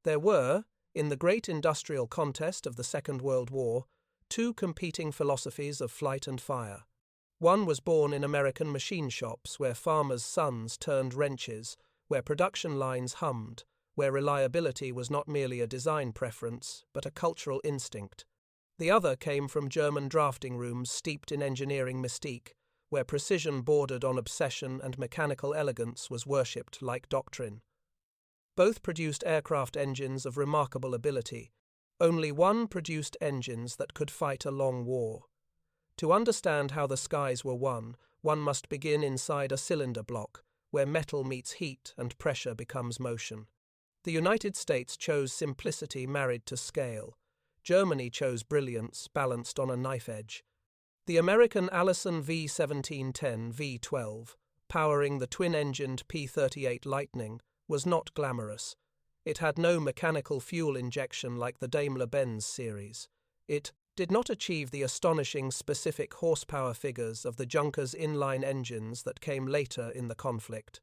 There were, in the great industrial contest of the Second World War, two competing philosophies of flight and fire. One was born in American machine shops where farmers' sons turned wrenches, where production lines hummed, where reliability was not merely a design preference, but a cultural instinct. The other came from German drafting rooms steeped in engineering mystique, where precision bordered on obsession and mechanical elegance was worshipped like doctrine. Both produced aircraft engines of remarkable ability. Only one produced engines that could fight a long war. To understand how the skies were won, one must begin inside a cylinder block, where metal meets heat and pressure becomes motion. The United States chose simplicity married to scale. Germany chose brilliance balanced on a knife edge. The American Allison V-17 V12, powering the twin-engined P-38 Lightning, was not glamorous. It had no mechanical fuel injection like the Daimler-Benz series. It did not achieve the astonishing specific horsepower figures of the Junkers inline engines that came later in the conflict.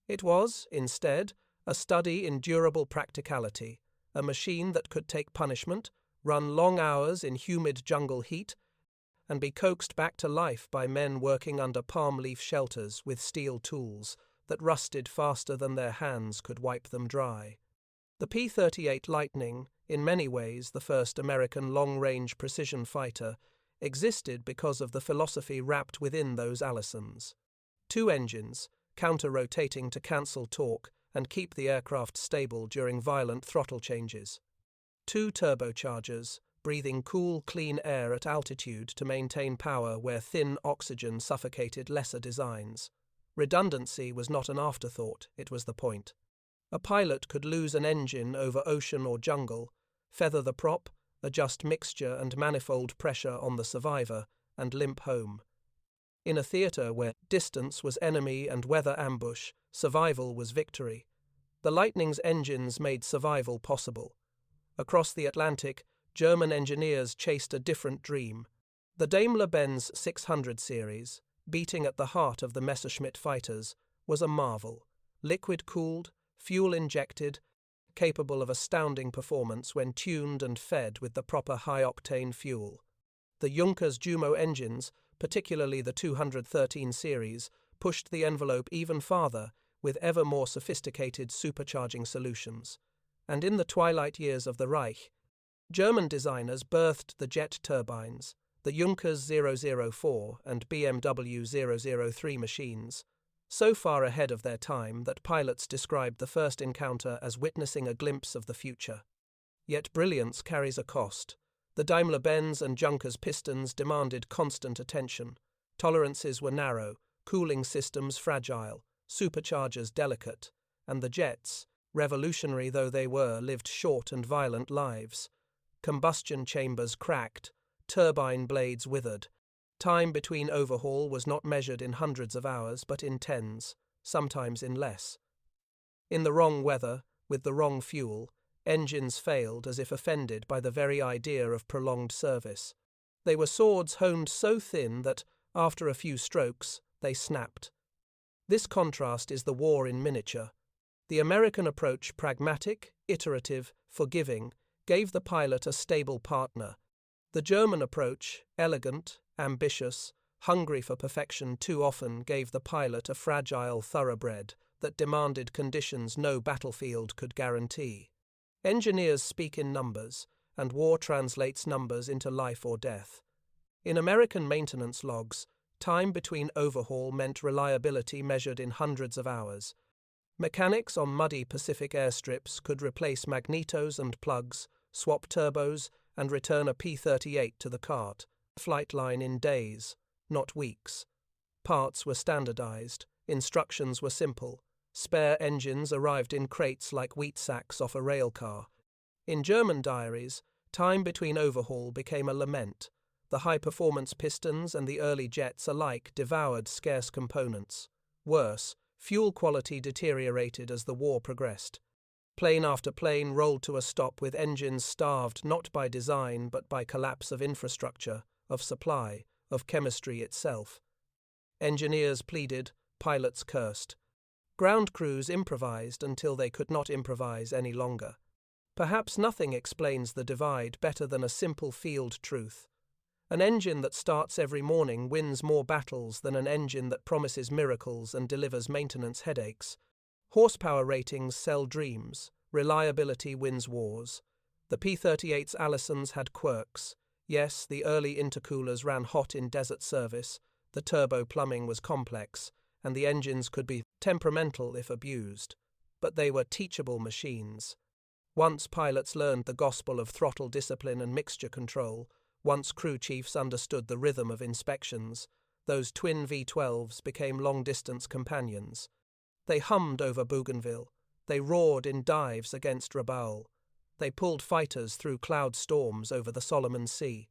It was, instead, a study in durable practicality, a machine that could take punishment, run long hours in humid jungle heat, and be coaxed back to life by men working under palm leaf shelters with steel tools that rusted faster than their hands could wipe them dry. The P-38 Lightning, in many ways the first American long-range precision fighter, existed because of the philosophy wrapped within those Allisons. Two engines, counter-rotating to cancel torque and keep the aircraft stable during violent throttle changes. Two turbochargers, breathing cool, clean air at altitude to maintain power where thin oxygen suffocated lesser designs. Redundancy was not an afterthought, it was the point. A pilot could lose an engine over ocean or jungle, feather the prop, adjust mixture and manifold pressure on the survivor, and limp home. In a theater where distance was enemy and weather ambush, survival was victory. The Lightning's engines made survival possible. Across the Atlantic, German engineers chased a different dream. The Daimler-Benz 600 series, beating at the heart of the Messerschmitt fighters, was a marvel. Liquid-cooled, fuel-injected, capable of astounding performance when tuned and fed with the proper high-octane fuel. The Junkers Jumo engines, particularly the 213 series, pushed the envelope even farther with ever more sophisticated supercharging solutions. And in the twilight years of the Reich, German designers birthed the jet turbines, the Junkers 004 and BMW 003 machines, so far ahead of their time that pilots described the first encounter as witnessing a glimpse of the future. Yet brilliance carries a cost. The Daimler-Benz and Junkers pistons demanded constant attention. Tolerances were narrow, cooling systems fragile, superchargers delicate, and the jets, revolutionary though they were, lived short and violent lives. Combustion chambers cracked, turbine blades withered. Time between overhaul was not measured in hundreds of hours, but in tens, sometimes in less. In the wrong weather, with the wrong fuel, engines failed as if offended by the very idea of prolonged service. They were swords honed so thin that, after a few strokes, they snapped. This contrast is the war in miniature. The American approach, pragmatic, iterative, forgiving, gave the pilot a stable partner. The German approach, elegant, ambitious, hungry for perfection, too often gave the pilot a fragile thoroughbred that demanded conditions no battlefield could guarantee. Engineers speak in numbers, and war translates numbers into life or death. In American maintenance logs, time between overhaul meant reliability measured in hundreds of hours. Mechanics on muddy Pacific airstrips could replace magnetos and plugs, swap turbos, and return a P-38 to the cart, flight line in days, not weeks. Parts were standardized, instructions were simple. Spare engines arrived in crates like wheat sacks off a rail car. In German diaries, time between overhaul became a lament. The high-performance pistons and the early jets alike devoured scarce components. Worse, fuel quality deteriorated as the war progressed. Plane after plane rolled to a stop with engines starved not by design but by collapse of infrastructure, of supply, of chemistry itself. Engineers pleaded, pilots cursed. Ground crews improvised until they could not improvise any longer. Perhaps nothing explains the divide better than a simple field truth. An engine that starts every morning wins more battles than an engine that promises miracles and delivers maintenance headaches. Horsepower ratings sell dreams. Reliability wins wars. The P-38's Allisons had quirks. Yes, the early intercoolers ran hot in desert service, the turbo plumbing was complex, and the engines could be temperamental if abused. But they were teachable machines. Once pilots learned the gospel of throttle discipline and mixture control, once crew chiefs understood the rhythm of inspections, those twin V12s became long-distance companions. They hummed over Bougainville. They roared in dives against Rabaul. They pulled fighters through cloud storms over the Solomon Sea.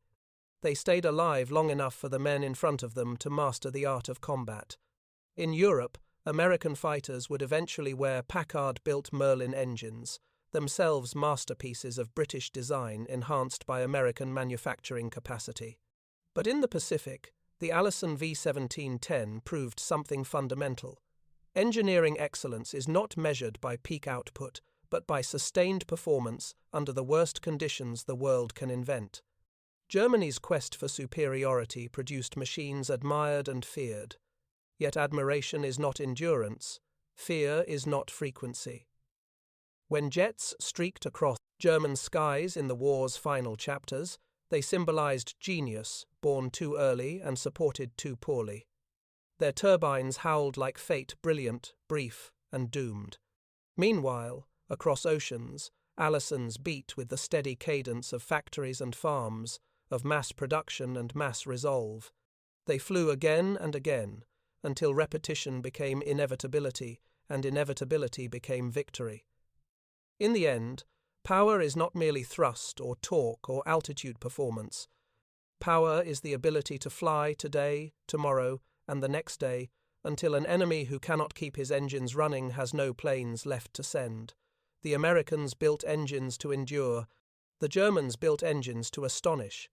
They stayed alive long enough for the men in front of them to master the art of combat. In Europe, American fighters would eventually wear Packard-built Merlin engines, themselves masterpieces of British design enhanced by American manufacturing capacity. But in the Pacific, the Allison V-17-10 proved something fundamental. Engineering excellence is not measured by peak output, but by sustained performance under the worst conditions the world can invent. Germany's quest for superiority produced machines admired and feared. Yet admiration is not endurance, fear is not frequency. When jets streaked across German skies in the war's final chapters, they symbolized genius, born too early and supported too poorly. Their turbines howled like fate, brilliant, brief, and doomed. Meanwhile, across oceans, Allisons beat with the steady cadence of factories and farms, of mass production and mass resolve. They flew again and again, until repetition became inevitability, and inevitability became victory. In the end, power is not merely thrust or torque or altitude performance. Power is the ability to fly today, tomorrow, and the next day, until an enemy who cannot keep his engines running has no planes left to send. The Americans built engines to endure. The Germans built engines to astonish.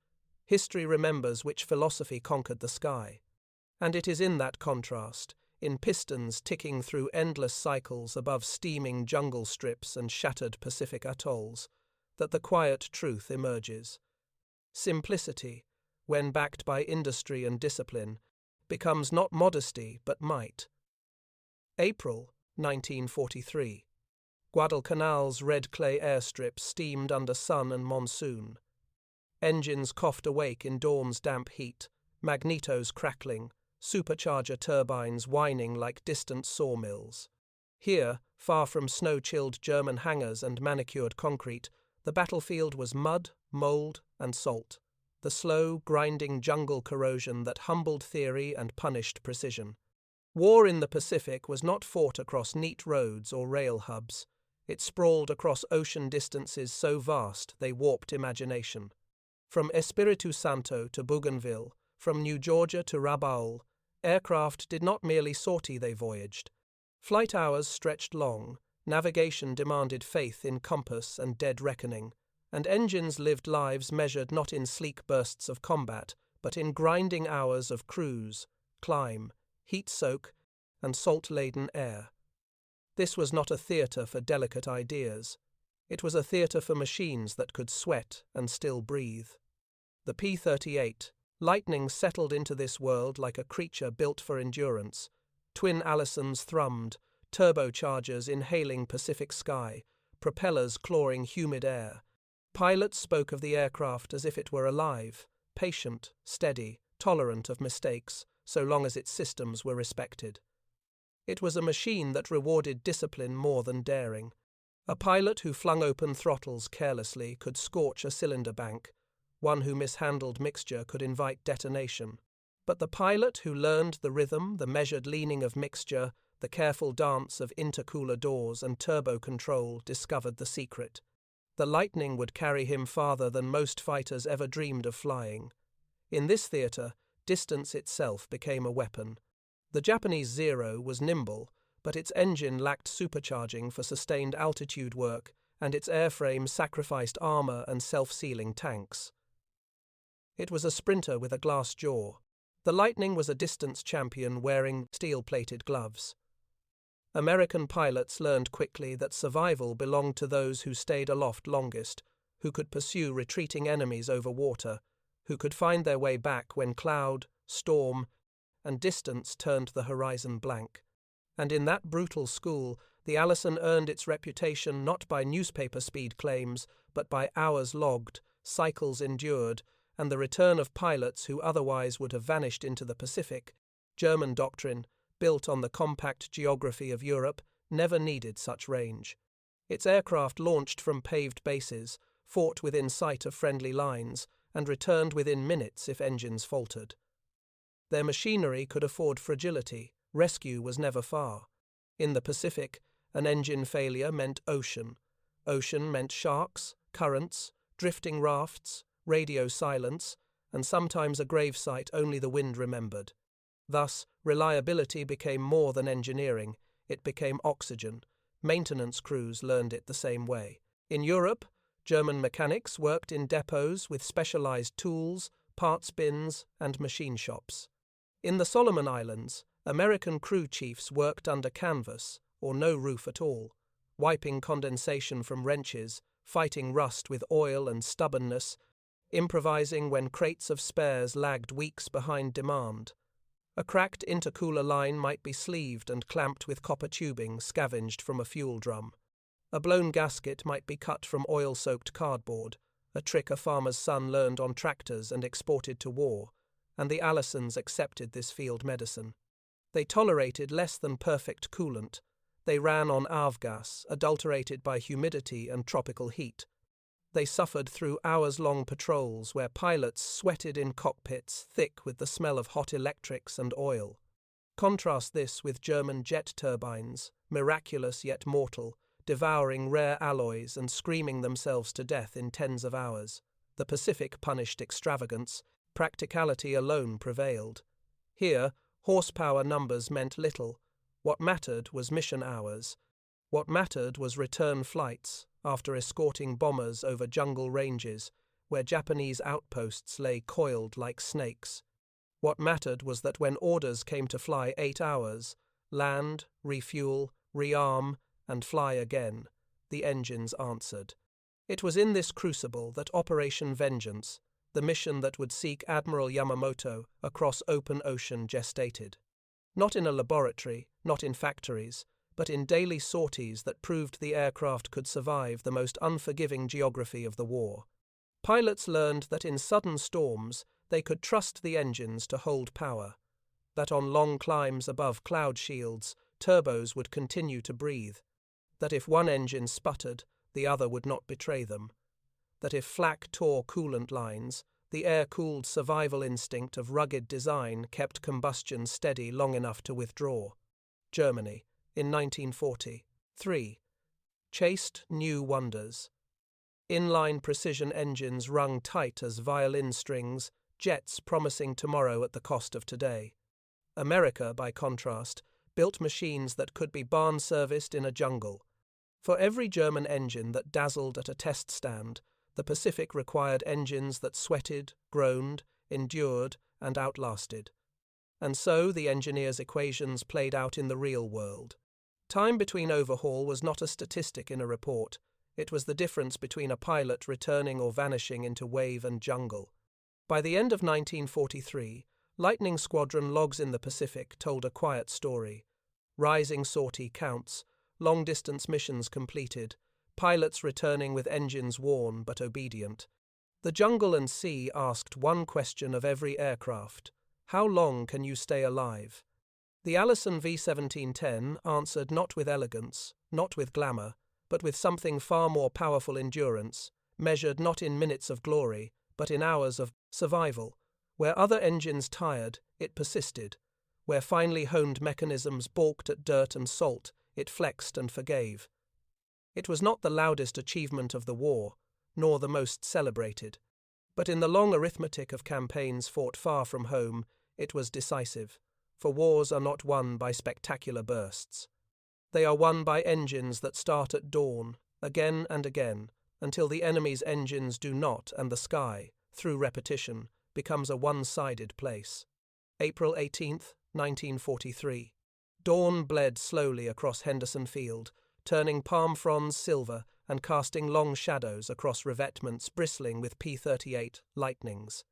History remembers which philosophy conquered the sky. And it is in that contrast, in pistons ticking through endless cycles above steaming jungle strips and shattered Pacific atolls, that the quiet truth emerges. Simplicity, when backed by industry and discipline, becomes not modesty but might. April 1943. Guadalcanal's red clay airstrip steamed under sun and monsoon. Engines coughed awake in dawn's damp heat, magnetos crackling, supercharger turbines whining like distant sawmills. Here, far from snow-chilled German hangars and manicured concrete, the battlefield was mud, mold, and salt, the slow, grinding jungle corrosion that humbled theory and punished precision. War in the Pacific was not fought across neat roads or rail hubs. It sprawled across ocean distances so vast they warped imagination. From Espiritu Santo to Bougainville, from New Georgia to Rabaul, aircraft did not merely sortie, they voyaged. Flight hours stretched long, navigation demanded faith in compass and dead reckoning, and engines lived lives measured not in sleek bursts of combat, but in grinding hours of cruise, climb, heat soak, and salt-laden air. This was not a theatre for delicate ideas. It was a theatre for machines that could sweat and still breathe. The P-38, lightning settled into this world like a creature built for endurance. Twin Allisons thrummed, turbochargers inhaling Pacific sky, propellers clawing humid air. Pilots spoke of the aircraft as if it were alive, patient, steady, tolerant of mistakes, so long as its systems were respected. It was a machine that rewarded discipline more than daring. A pilot who flung open throttles carelessly could scorch a cylinder bank. One who mishandled mixture could invite detonation. But the pilot who learned the rhythm, the measured leaning of mixture, the careful dance of intercooler doors and turbo control discovered the secret. The lightning would carry him farther than most fighters ever dreamed of flying. In this theatre, distance itself became a weapon. The Japanese Zero was nimble, but its engine lacked supercharging for sustained altitude work, and its airframe sacrificed armor and self-sealing tanks. It was a sprinter with a glass jaw. The Lightning was a distance champion wearing steel-plated gloves. American pilots learned quickly that survival belonged to those who stayed aloft longest, who could pursue retreating enemies over water, who could find their way back when cloud, storm, and distance turned the horizon blank. And in that brutal school, the Allison earned its reputation not by newspaper speed claims, but by hours logged, cycles endured, and the return of pilots who otherwise would have vanished into the Pacific. German doctrine, built on the compact geography of Europe, never needed such range. Its aircraft launched from paved bases, fought within sight of friendly lines, and returned within minutes if engines faltered. Their machinery could afford fragility. Rescue was never far. In the Pacific, an engine failure meant ocean. Ocean meant sharks, currents, drifting rafts, radio silence, and sometimes a gravesite only the wind remembered. Thus, reliability became more than engineering. It became oxygen. Maintenance crews learned it the same way. In Europe, German mechanics worked in depots with specialized tools, parts bins, and machine shops. In the Solomon Islands, American crew chiefs worked under canvas, or no roof at all, wiping condensation from wrenches, fighting rust with oil and stubbornness, improvising when crates of spares lagged weeks behind demand. A cracked intercooler line might be sleeved and clamped with copper tubing scavenged from a fuel drum. A blown gasket might be cut from oil-soaked cardboard, a trick a farmer's son learned on tractors and exported to war, and the Allisons accepted this field medicine. They tolerated less than perfect coolant. They ran on avgas, adulterated by humidity and tropical heat. They suffered through hours-long patrols where pilots sweated in cockpits thick with the smell of hot electrics and oil. Contrast this with German jet turbines, miraculous yet mortal, devouring rare alloys and screaming themselves to death in tens of hours. The Pacific punished extravagance. Practicality alone prevailed. Here, horsepower numbers meant little. What mattered was mission hours. What mattered was return flights, after escorting bombers over jungle ranges, where Japanese outposts lay coiled like snakes. What mattered was that when orders came to fly 8 hours, land, refuel, rearm, and fly again, the engines answered. It was in this crucible that Operation Vengeance, the mission that would seek Admiral Yamamoto across open ocean, gestated. Not in a laboratory, not in factories, but in daily sorties that proved the aircraft could survive the most unforgiving geography of the war. Pilots learned that in sudden storms they could trust the engines to hold power, that on long climbs above cloud shields turbos would continue to breathe, that if one engine sputtered, the other would not betray them, that if flak tore coolant lines, the air-cooled survival instinct of rugged design kept combustion steady long enough to withdraw. Germany, in 1940. 3. Chased new wonders. Inline precision engines wrung tight as violin strings, jets promising tomorrow at the cost of today. America, by contrast, built machines that could be barn-serviced in a jungle. For every German engine that dazzled at a test stand, the Pacific required engines that sweated, groaned, endured, and outlasted. And so the engineer's equations played out in the real world. Time between overhaul was not a statistic in a report. It was the difference between a pilot returning or vanishing into wave and jungle. By the end of 1943, Lightning Squadron logs in the Pacific told a quiet story. Rising sortie counts, long-distance missions completed, pilots returning with engines worn but obedient. The jungle and sea asked one question of every aircraft: how long can you stay alive? The Allison V-1710 answered not with elegance, not with glamour, but with something far more powerful: endurance, measured not in minutes of glory, but in hours of survival. Where other engines tired, it persisted. Where finely honed mechanisms balked at dirt and salt, it flexed and forgave. It was not the loudest achievement of the war, nor the most celebrated, but in the long arithmetic of campaigns fought far from home, it was decisive, for wars are not won by spectacular bursts. They are won by engines that start at dawn, again and again, until the enemy's engines do not, and the sky, through repetition, becomes a one-sided place. April 18, 1943. Dawn bled slowly across Henderson Field, turning palm fronds silver and casting long shadows across revetments bristling with P-38 lightnings.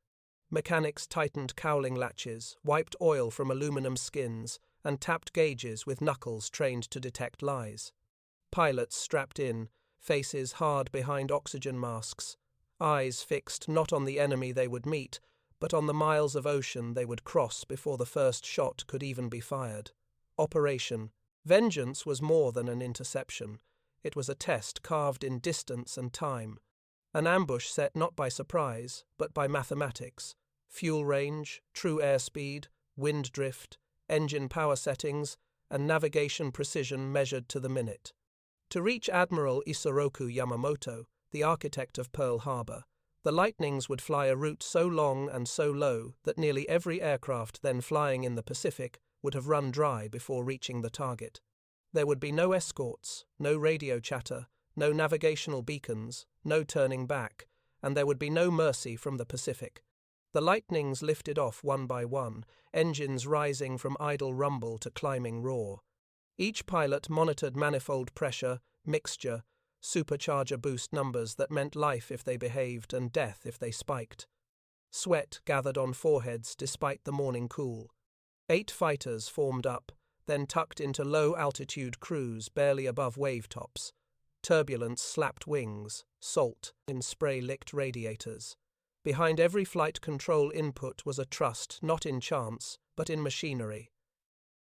Mechanics tightened cowling latches, wiped oil from aluminum skins, and tapped gauges with knuckles trained to detect lies. Pilots strapped in, faces hard behind oxygen masks, eyes fixed not on the enemy they would meet, but on the miles of ocean they would cross before the first shot could even be fired. Operation Vengeance was more than an interception. It was a test carved in distance and time. An ambush set not by surprise, but by mathematics. Fuel range, true airspeed, wind drift, engine power settings, and navigation precision measured to the minute. To reach Admiral Isoroku Yamamoto, the architect of Pearl Harbor, the Lightnings would fly a route so long and so low that nearly every aircraft then flying in the Pacific would have run dry before reaching the target. There would be no escorts, no radio chatter, no navigational beacons, no turning back, and there would be no mercy from the Pacific. The Lightnings lifted off one by one, engines rising from idle rumble to climbing roar. Each pilot monitored manifold pressure, mixture, supercharger boost numbers that meant life if they behaved and death if they spiked. Sweat gathered on foreheads despite the morning cool. 8 fighters formed up, then tucked into low-altitude cruise barely above wave tops. Turbulence slapped wings, salt in spray-licked radiators. Behind every flight control input was a trust not in chance, but in machinery.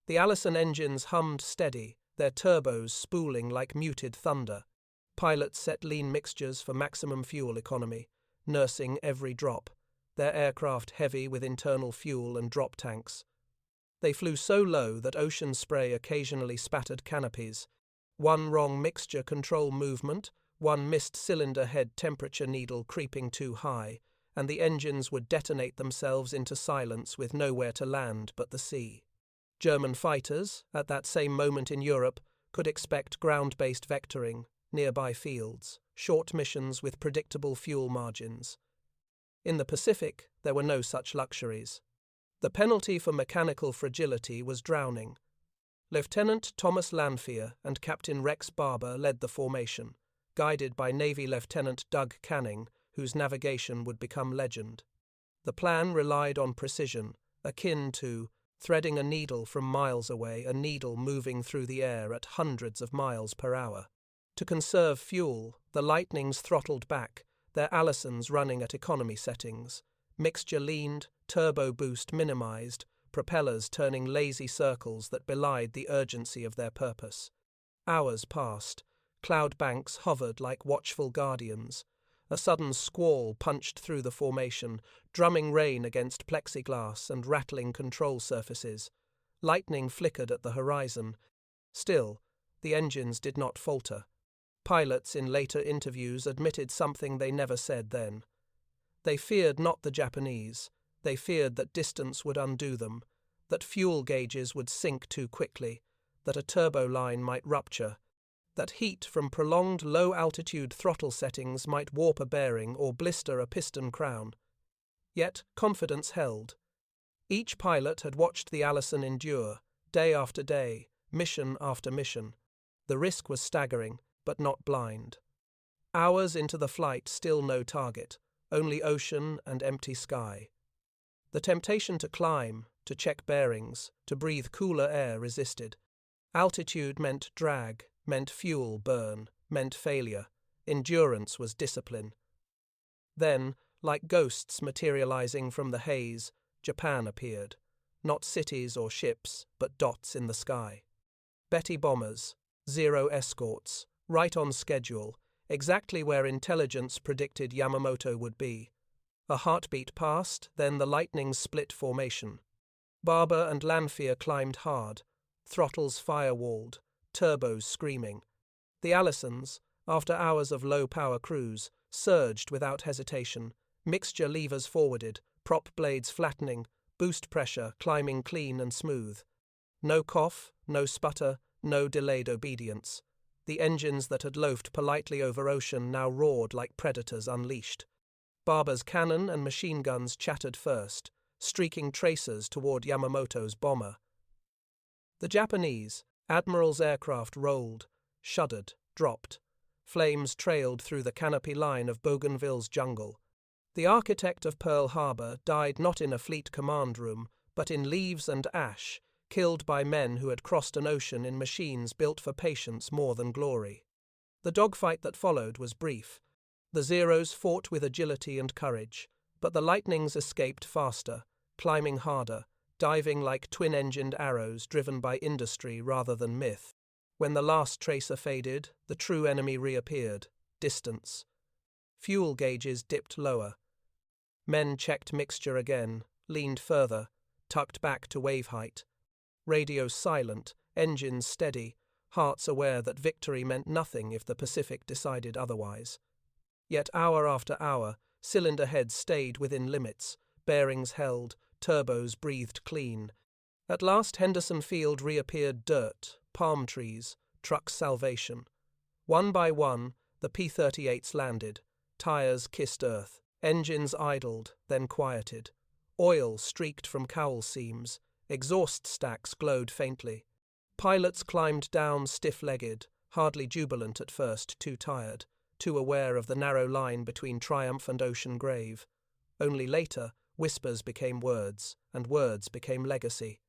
The Allison engines hummed steady, their turbos spooling like muted thunder. Pilots set lean mixtures for maximum fuel economy, nursing every drop, their aircraft heavy with internal fuel and drop tanks. They flew so low that ocean spray occasionally spattered canopies. One wrong mixture control movement, one missed cylinder head temperature needle creeping too high, and the engines would detonate themselves into silence with nowhere to land but the sea. German fighters, at that same moment in Europe, could expect ground-based vectoring, nearby fields, short missions with predictable fuel margins. In the Pacific, there were no such luxuries. The penalty for mechanical fragility was drowning. Lieutenant Thomas Lanphier and Captain Rex Barber led the formation, guided by Navy Lieutenant Doug Canning, whose navigation would become legend. The plan relied on precision, akin to threading a needle from miles away, a needle moving through the air at hundreds of miles per hour. To conserve fuel, the Lightnings throttled back, their Allisons running at economy settings. Mixture leaned, turbo boost minimized, propellers turning lazy circles that belied the urgency of their purpose. Hours passed. Cloud banks hovered like watchful guardians. A sudden squall punched through the formation, drumming rain against plexiglass and rattling control surfaces. Lightning flickered at the horizon. Still, the engines did not falter. Pilots in later interviews admitted something they never said then. They feared not the Japanese. They feared that distance would undo them, that fuel gauges would sink too quickly, that a turbo line might rupture, that heat from prolonged low-altitude throttle settings might warp a bearing or blister a piston crown. Yet confidence held. Each pilot had watched the Allison endure, day after day, mission after mission. The risk was staggering, but not blind. Hours into the flight, still no target, only ocean and empty sky. The temptation to climb, to check bearings, to breathe cooler air resisted. Altitude meant drag, meant fuel burn, meant failure. Endurance was discipline. Then, like ghosts materializing from the haze, Japan appeared. Not cities or ships, but dots in the sky. Betty bombers, 0 escorts, right on schedule, exactly where intelligence predicted Yamamoto would be. A heartbeat passed, then the Lightnings split formation. Barber and Lanphier climbed hard, throttles firewalled, turbos screaming. The Allisons, after hours of low-power cruise, surged without hesitation, mixture levers forwarded, prop blades flattening, boost pressure climbing clean and smooth. No cough, no sputter, no delayed obedience. The engines that had loafed politely over ocean now roared like predators unleashed. Barber's cannon and machine guns chattered first, streaking tracers toward Yamamoto's bomber. The Japanese, admiral's aircraft rolled, shuddered, dropped. Flames trailed through the canopy line of Bougainville's jungle. The architect of Pearl Harbor died not in a fleet command room, but in leaves and ash, killed by men who had crossed an ocean in machines built for patience more than glory. The dogfight that followed was brief. The Zeros fought with agility and courage, but the Lightnings escaped faster, climbing harder, diving like twin-engined arrows driven by industry rather than myth. When the last tracer faded, the true enemy reappeared: distance. Fuel gauges dipped lower. Men checked mixture again, leaned further, tucked back to wave height. Radios silent, engines steady, hearts aware that victory meant nothing if the Pacific decided otherwise. Yet hour after hour, cylinder heads stayed within limits, bearings held, turbos breathed clean. At last Henderson Field reappeared dirt, palm trees, truck salvation. One by one, the P-38s landed. Tires kissed earth. Engines idled, then quieted. Oil streaked from cowl seams. Exhaust stacks glowed faintly. Pilots climbed down stiff-legged, hardly jubilant at first, too tired, too aware of the narrow line between triumph and ocean grave. Only later, whispers became words, and words became legacy.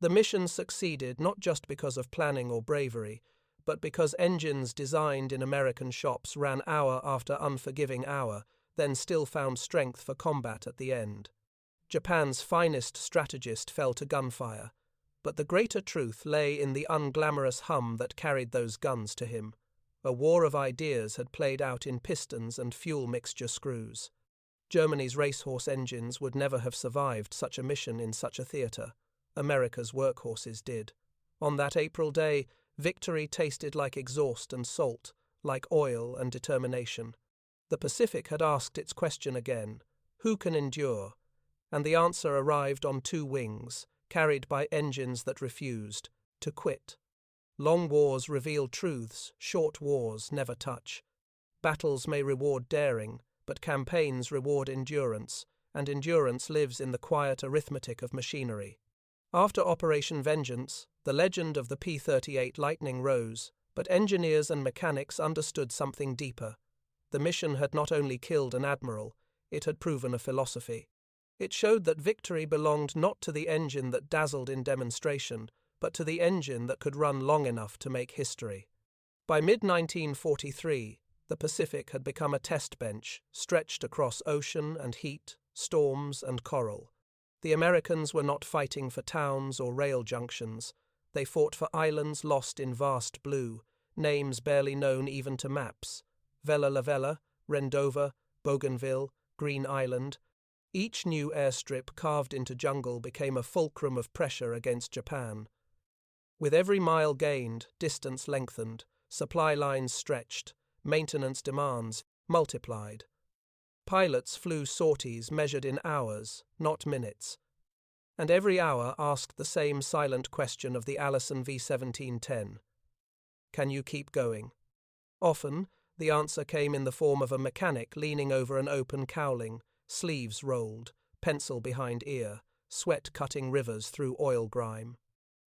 The mission succeeded not just because of planning or bravery, but because engines designed in American shops ran hour after unforgiving hour, then still found strength for combat at the end. Japan's finest strategist fell to gunfire, but the greater truth lay in the unglamorous hum that carried those guns to him. A war of ideas had played out in pistons and fuel mixture screws. Germany's racehorse engines would never have survived such a mission in such a theatre. America's workhorses did. On that April day, victory tasted like exhaust and salt, like oil and determination. The Pacific had asked its question again: who can endure? And the answer arrived on two wings, carried by engines that refused to quit. Long wars reveal truths, short wars never touch. Battles may reward daring, but campaigns reward endurance, and endurance lives in the quiet arithmetic of machinery. After Operation Vengeance, the legend of the P-38 Lightning rose, but engineers and mechanics understood something deeper. The mission had not only killed an admiral, it had proven a philosophy. It showed that victory belonged not to the engine that dazzled in demonstration, but to the engine that could run long enough to make history. By mid-1943, the Pacific had become a test bench, stretched across ocean and heat, storms and coral. The Americans were not fighting for towns or rail junctions. They fought for islands lost in vast blue, names barely known even to maps. Vella La Vella, Rendova, Bougainville, Green Island. Each new airstrip carved into jungle became a fulcrum of pressure against Japan. With every mile gained, distance lengthened, supply lines stretched, maintenance demands multiplied. Pilots flew sorties measured in hours, not minutes. And every hour asked the same silent question of the Allison V-17-10. Can you keep going? Often, the answer came in the form of a mechanic leaning over an open cowling, sleeves rolled, pencil behind ear, sweat cutting rivers through oil grime.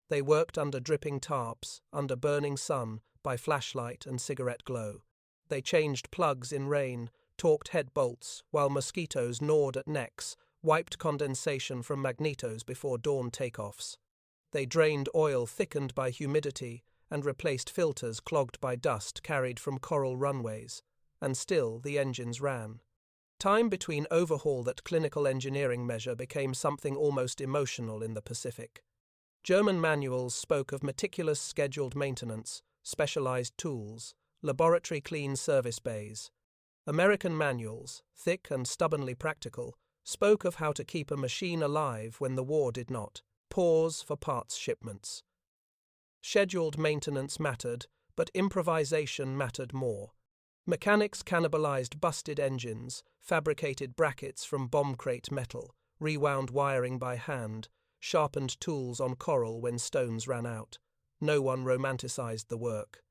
They worked under dripping tarps, under burning sun, by flashlight and cigarette glow. They changed plugs in rain, torqued head bolts, while mosquitoes gnawed at necks, wiped condensation from magnetos before dawn takeoffs. They drained oil thickened by humidity and replaced filters clogged by dust carried from coral runways. And still the engines ran. Time between overhaul, that clinical engineering measure, became something almost emotional in the Pacific. German manuals spoke of meticulous scheduled maintenance, specialized tools, laboratory clean service bays. American manuals, thick and stubbornly practical, spoke of how to keep a machine alive when the war did not. Pause for parts shipments. Scheduled maintenance mattered, but improvisation mattered more. Mechanics cannibalized busted engines, fabricated brackets from bomb crate metal, rewound wiring by hand, sharpened tools on coral when stones ran out. No one romanticized the work.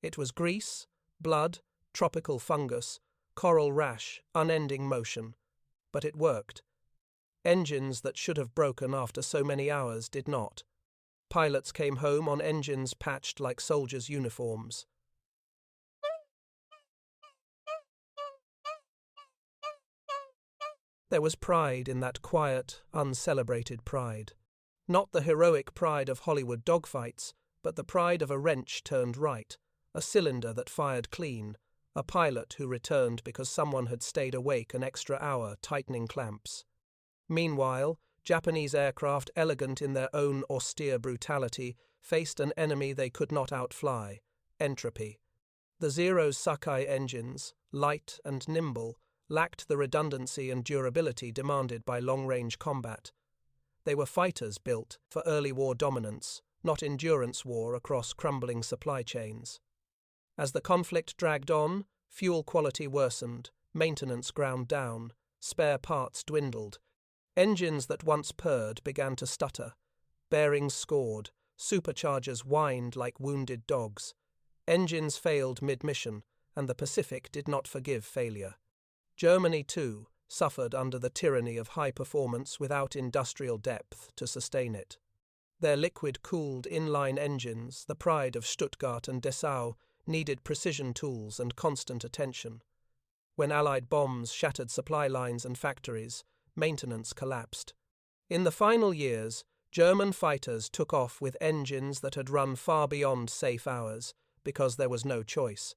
It was grease, blood, tropical fungus, coral rash, unending motion. But it worked. Engines that should have broken after so many hours did not. Pilots came home on engines patched like soldiers' uniforms. There was pride in that quiet, uncelebrated pride. Not the heroic pride of Hollywood dogfights, but the pride of a wrench turned right, a cylinder that fired clean, a pilot who returned because someone had stayed awake an extra hour tightening clamps. Meanwhile, Japanese aircraft, elegant in their own austere brutality, faced an enemy they could not outfly: entropy. The Zero's Sakai engines, light and nimble, lacked the redundancy and durability demanded by long-range combat. They were fighters built for early war dominance, not endurance war across crumbling supply chains. As the conflict dragged on, fuel quality worsened, maintenance ground down, spare parts dwindled. Engines that once purred began to stutter. Bearings scored, superchargers whined like wounded dogs. Engines failed mid-mission, and the Pacific did not forgive failure. Germany, too, suffered under the tyranny of high performance without industrial depth to sustain it. Their liquid-cooled inline engines, the pride of Stuttgart and Dessau, needed precision tools and constant attention. When Allied bombs shattered supply lines and factories, maintenance collapsed. In the final years, German fighters took off with engines that had run far beyond safe hours, because there was no choice.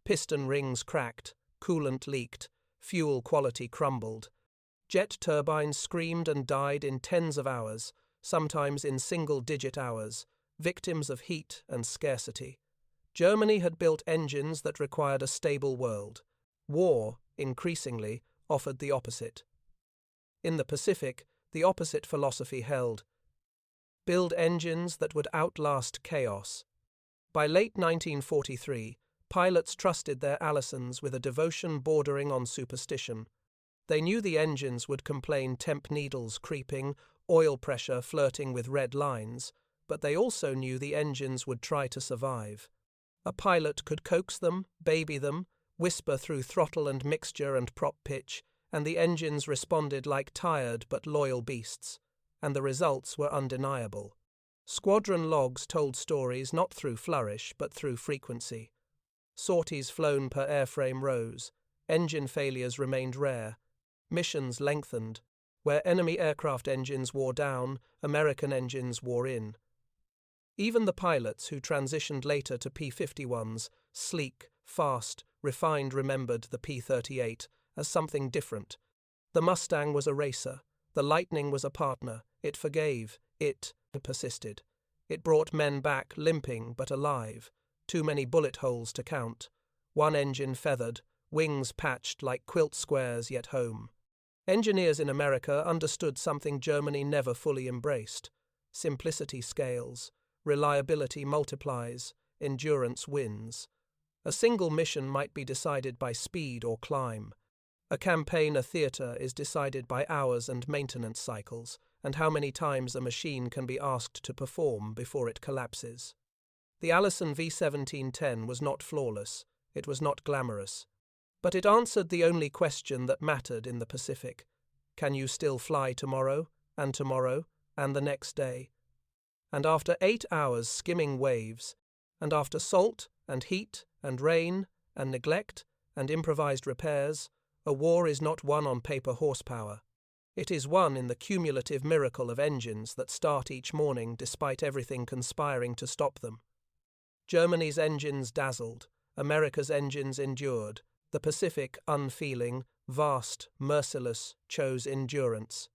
Piston rings cracked, coolant leaked, fuel quality crumbled. Jet turbines screamed and died in tens of hours, sometimes in single-digit hours, victims of heat and scarcity. Germany had built engines that required a stable world. War, increasingly, offered the opposite. In the Pacific, the opposite philosophy held: build engines that would outlast chaos. By late 1943, pilots trusted their Allisons with a devotion bordering on superstition. They knew the engines would complain temp needles creeping, oil pressure flirting with red lines, but they also knew the engines would try to survive. A pilot could coax them, baby them, whisper through throttle and mixture and prop pitch, and the engines responded like tired but loyal beasts, and the results were undeniable. Squadron logs told stories not through flourish but through frequency. Sorties flown per airframe rose, engine failures remained rare, missions lengthened. Where enemy aircraft engines wore down, American engines wore in. Even the pilots who transitioned later to P-51s, sleek, fast, refined, remembered the P-38 as something different. The Mustang was a racer, the Lightning was a partner, it forgave, it persisted. It brought men back limping but alive. Too many bullet holes to count. One engine feathered, wings patched like quilt squares yet home. Engineers in America understood something Germany never fully embraced. Simplicity scales, reliability multiplies, endurance wins. A single mission might be decided by speed or climb. A campaign, a theatre, is decided by hours and maintenance cycles, and how many times a machine can be asked to perform before it collapses. The Allison V-1710 was not flawless, it was not glamorous, but it answered the only question that mattered in the Pacific. Can you still fly tomorrow, and the next day? And after 8 hours skimming waves, and after salt and heat and rain and neglect and improvised repairs, a war is not won on paper horsepower. It is won in the cumulative miracle of engines that start each morning despite everything conspiring to stop them. Germany's engines dazzled, America's engines endured, the Pacific, unfeeling, vast, merciless, chose endurance.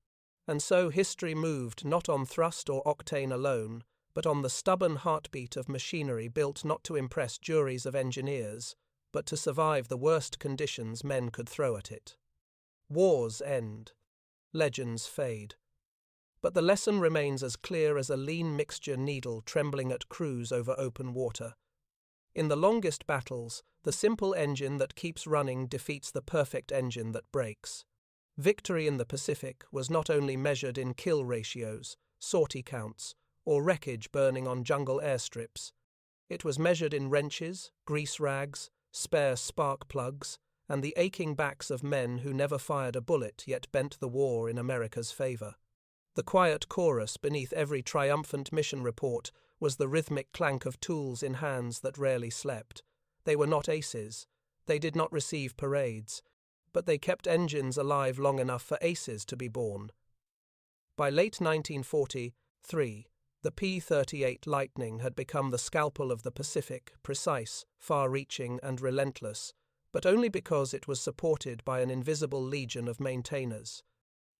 And so history moved not on thrust or octane alone, but on the stubborn heartbeat of machinery built not to impress juries of engineers, but to survive the worst conditions men could throw at it. Wars end. Legends fade. But the lesson remains as clear as a lean mixture needle trembling at cruise over open water. In the longest battles, the simple engine that keeps running defeats the perfect engine that breaks. Victory in the Pacific was not only measured in kill ratios, sortie counts, or wreckage burning on jungle airstrips. It was measured in wrenches, grease rags, spare spark plugs, and the aching backs of men who never fired a bullet yet bent the war in America's favor. The quiet chorus beneath every triumphant mission report was the rhythmic clank of tools in hands that rarely slept. They were not aces. They did not receive parades. But they kept engines alive long enough for aces to be born. By late 1943, the P-38 Lightning had become the scalpel of the Pacific, precise, far-reaching, and relentless, but only because it was supported by an invisible legion of maintainers.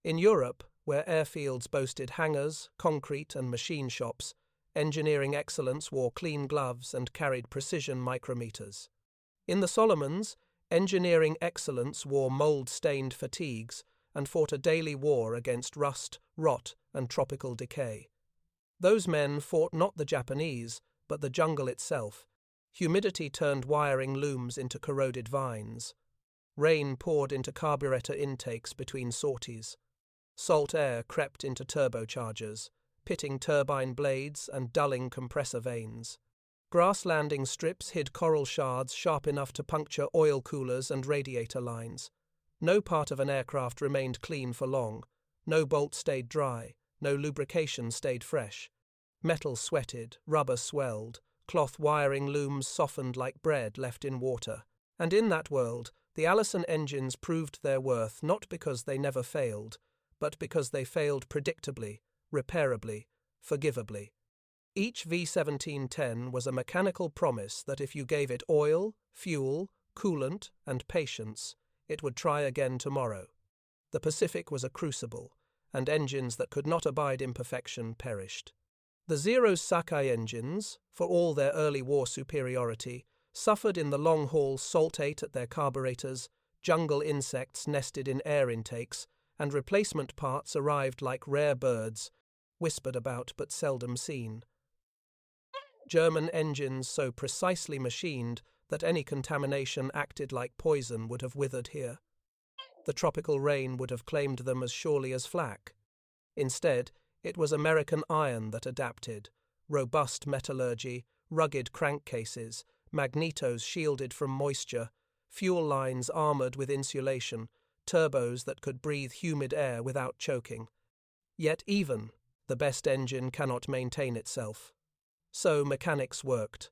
In Europe, where airfields boasted hangars, concrete, and machine shops, engineering excellence wore clean gloves and carried precision micrometers. In the Solomons, engineering excellence wore mold-stained fatigues and fought a daily war against rust, rot, and tropical decay. Those men fought not the Japanese, but the jungle itself. Humidity turned wiring looms into corroded vines. Rain poured into carburetor intakes between sorties. Salt air crept into turbochargers, pitting turbine blades and dulling compressor vanes. Grass landing strips hid coral shards sharp enough to puncture oil coolers and radiator lines. No part of an aircraft remained clean for long. No bolt stayed dry. No lubrication stayed fresh. Metal sweated, rubber swelled, cloth wiring looms softened like bread left in water. And in that world, the Allison engines proved their worth not because they never failed, but because they failed predictably, repairably, forgivably. Each V-1710 was a mechanical promise that if you gave it oil, fuel, coolant, and patience, it would try again tomorrow. The Pacific was a crucible, and engines that could not abide imperfection perished. The Zero Sakai engines, for all their early war superiority, suffered in the long-haul saltate at their carburetors, jungle insects nested in air intakes, and replacement parts arrived like rare birds, whispered about but seldom seen. German engines so precisely machined that any contamination acted like poison would have withered here. The tropical rain would have claimed them as surely as flak. Instead, it was American iron that adapted, robust metallurgy, rugged crankcases, magnetos shielded from moisture, fuel lines armored with insulation, turbos that could breathe humid air without choking. Yet even the best engine cannot maintain itself. So mechanics worked.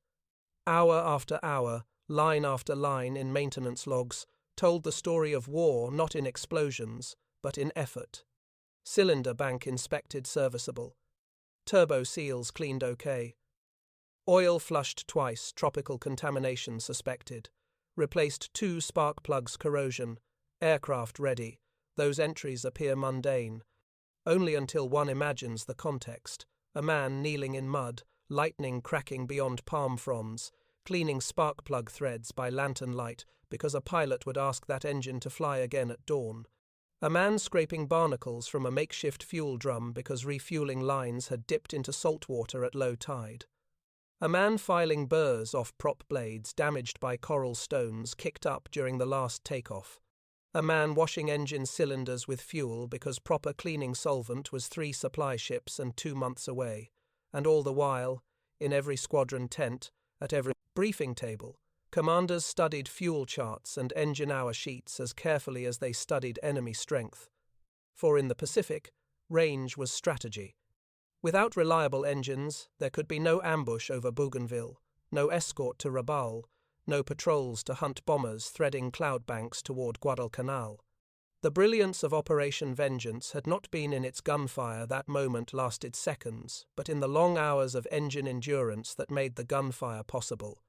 Hour after hour, line after line in maintenance logs, told the story of war not in explosions, but in effort. Cylinder bank inspected serviceable. Turbo seals cleaned okay. Oil flushed twice, tropical contamination suspected. Replaced 2 spark plugs corrosion. Aircraft ready. Those entries appear mundane. Only until one imagines the context. A man kneeling in mud, lightning cracking beyond palm fronds, cleaning spark plug threads by lantern light because a pilot would ask that engine to fly again at dawn. A man scraping barnacles from a makeshift fuel drum because refueling lines had dipped into salt water at low tide. A man filing burrs off prop blades damaged by coral stones kicked up during the last takeoff. A man washing engine cylinders with fuel because proper cleaning solvent was 3 supply ships and 2 months away. And all the while, in every squadron tent, at every briefing table, commanders studied fuel charts and engine hour sheets as carefully as they studied enemy strength. For in the Pacific, range was strategy. Without reliable engines, there could be no ambush over Bougainville, no escort to Rabaul, no patrols to hunt bombers threading cloud banks toward Guadalcanal. The brilliance of Operation Vengeance had not been in its gunfire. That moment lasted seconds, but in the long hours of engine endurance that made the gunfire possible.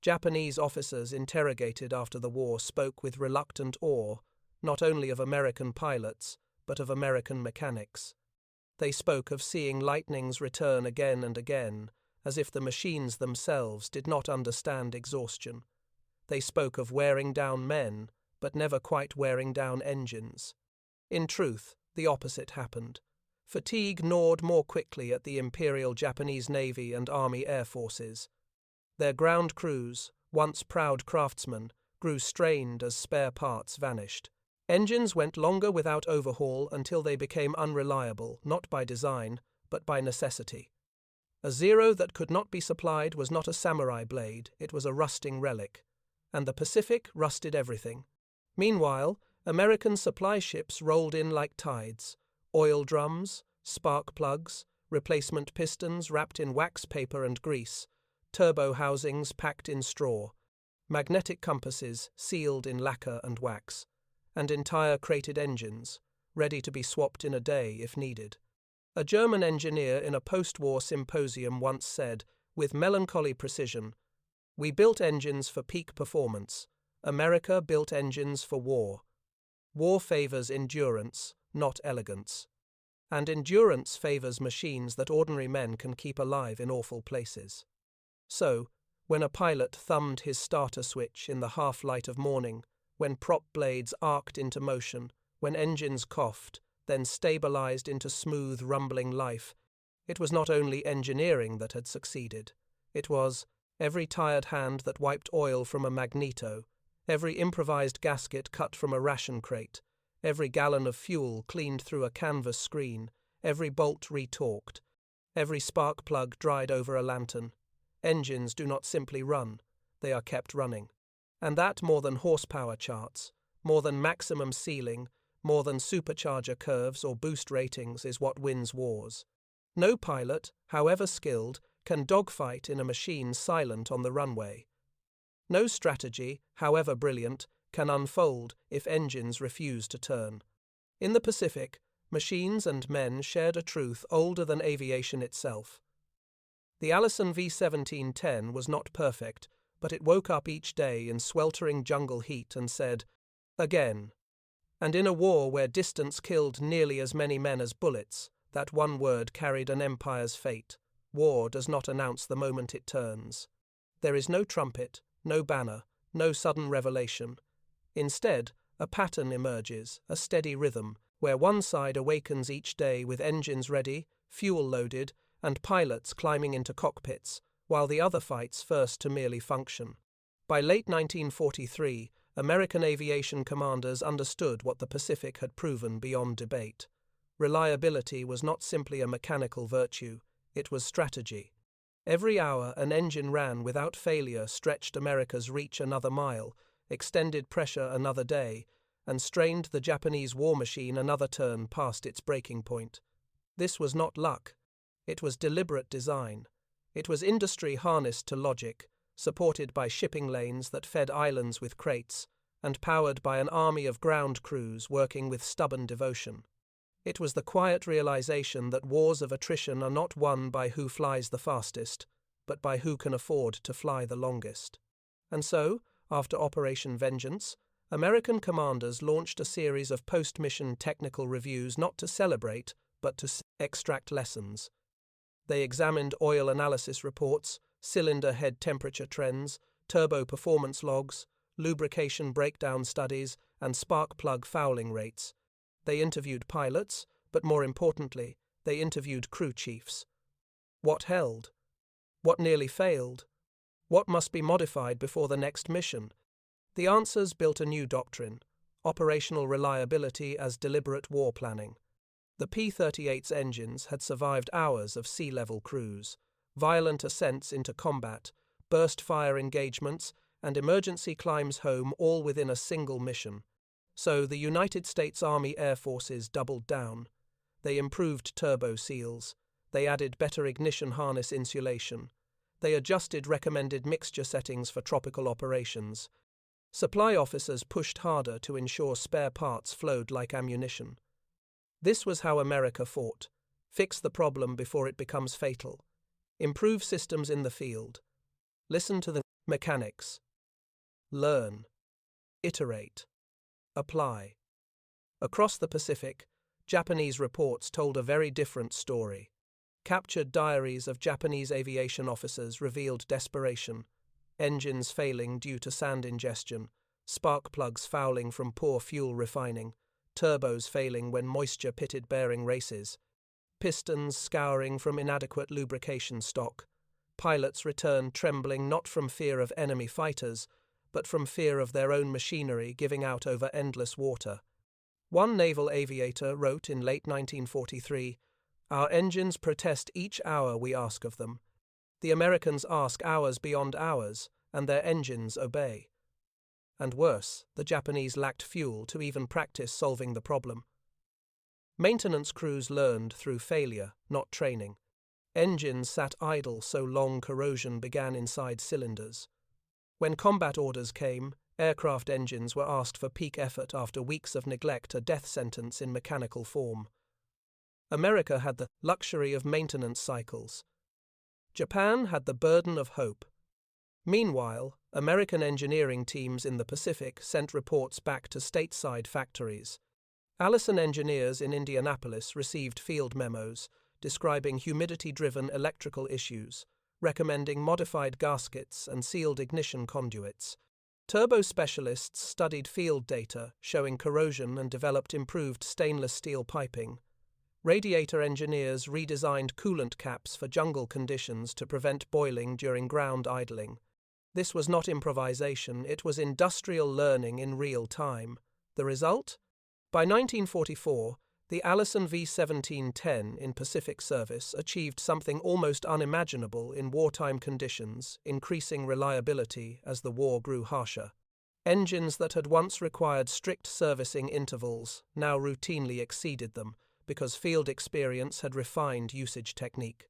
Japanese officers interrogated after the war spoke with reluctant awe, not only of American pilots, but of American mechanics. They spoke of seeing lightnings return again and again, as if the machines themselves did not understand exhaustion. They spoke of wearing down men, but never quite wearing down engines. In truth, the opposite happened. Fatigue gnawed more quickly at the Imperial Japanese Navy and Army Air Forces. Their ground crews, once proud craftsmen, grew strained as spare parts vanished. Engines went longer without overhaul until they became unreliable, not by design, but by necessity. A Zero that could not be supplied was not a samurai blade, it was a rusting relic. And the Pacific rusted everything. Meanwhile, American supply ships rolled in like tides. Oil drums, spark plugs, replacement pistons wrapped in wax paper and grease, turbo housings packed in straw, magnetic compasses sealed in lacquer and wax, and entire crated engines, ready to be swapped in a day if needed. A German engineer in a post-war symposium once said, with melancholy precision, "We built engines for peak performance. America built engines for war. War favors endurance, not elegance. And endurance favors machines that ordinary men can keep alive in awful places." So, when a pilot thumbed his starter switch in the half-light of morning, when prop blades arced into motion, when engines coughed, then stabilized into smooth, rumbling life, it was not only engineering that had succeeded. It was every tired hand that wiped oil from a magneto, every improvised gasket cut from a ration crate, every gallon of fuel cleaned through a canvas screen, every bolt retorqued, every spark plug dried over a lantern. Engines do not simply run, they are kept running. And that more than horsepower charts, more than maximum ceiling, more than supercharger curves or boost ratings is what wins wars. No pilot, however skilled, can dogfight in a machine silent on the runway. No strategy, however brilliant, can unfold if engines refuse to turn. In the Pacific, machines and men shared a truth older than aviation itself. The Allison V-17-10 was not perfect, but it woke up each day in sweltering jungle heat and said, "Again." And in a war where distance killed nearly as many men as bullets, that one word carried an empire's fate. War does not announce the moment it turns. There is no trumpet, no banner, no sudden revelation. Instead, a pattern emerges, a steady rhythm, where one side awakens each day with engines ready, fuel loaded, and pilots climbing into cockpits, while the other fights first to merely function. By late 1943, American aviation commanders understood what the Pacific had proven beyond debate. Reliability was not simply a mechanical virtue, it was strategy. Every hour an engine ran without failure stretched America's reach another mile, extended pressure another day, and strained the Japanese war machine another turn past its breaking point. This was not luck. It was deliberate design. It was industry harnessed to logic, supported by shipping lanes that fed islands with crates, and powered by an army of ground crews working with stubborn devotion. It was the quiet realization that wars of attrition are not won by who flies the fastest, but by who can afford to fly the longest. And so, after Operation Vengeance, American commanders launched a series of post-mission technical reviews not to celebrate, but to extract lessons. They examined oil analysis reports, cylinder head temperature trends, turbo performance logs, lubrication breakdown studies, and spark plug fouling rates. They interviewed pilots, but more importantly, they interviewed crew chiefs. What held? What nearly failed? What must be modified before the next mission? The answers built a new doctrine: operational reliability as deliberate war planning. The P-38's engines had survived hours of sea-level cruise, violent ascents into combat, burst-fire engagements, and emergency climbs home, all within a single mission. So the United States Army Air Forces doubled down. They improved turbo seals. They added better ignition harness insulation. They adjusted recommended mixture settings for tropical operations. Supply officers pushed harder to ensure spare parts flowed like ammunition. This was how America fought. Fix the problem before it becomes fatal. Improve systems in the field. Listen to the mechanics. Learn. Iterate. Apply. Across the Pacific, Japanese reports told a very different story. Captured diaries of Japanese aviation officers revealed desperation, engines failing due to sand ingestion, spark plugs fouling from poor fuel refining, turbos failing when moisture pitted bearing races, pistons scouring from inadequate lubrication stock. Pilots returned trembling not from fear of enemy fighters, but from fear of their own machinery giving out over endless water. One naval aviator wrote in late 1943, "Our engines protest each hour we ask of them. The Americans ask hours beyond hours, and their engines obey." And worse, the Japanese lacked fuel to even practice solving the problem. Maintenance crews learned through failure, not training. Engines sat idle so long corrosion began inside cylinders. When combat orders came, aircraft engines were asked for peak effort after weeks of neglect, a death sentence in mechanical form. America had the luxury of maintenance cycles. Japan had the burden of hope. Meanwhile, American engineering teams in the Pacific sent reports back to stateside factories. Allison engineers in Indianapolis received field memos describing humidity-driven electrical issues, recommending modified gaskets and sealed ignition conduits. Turbo specialists studied field data showing corrosion and developed improved stainless steel piping. Radiator engineers redesigned coolant caps for jungle conditions to prevent boiling during ground idling. This was not improvisation, it was industrial learning in real time. The result? By 1944, the Allison V-1710 in Pacific service achieved something almost unimaginable in wartime conditions, increasing reliability as the war grew harsher. Engines that had once required strict servicing intervals now routinely exceeded them because field experience had refined usage technique.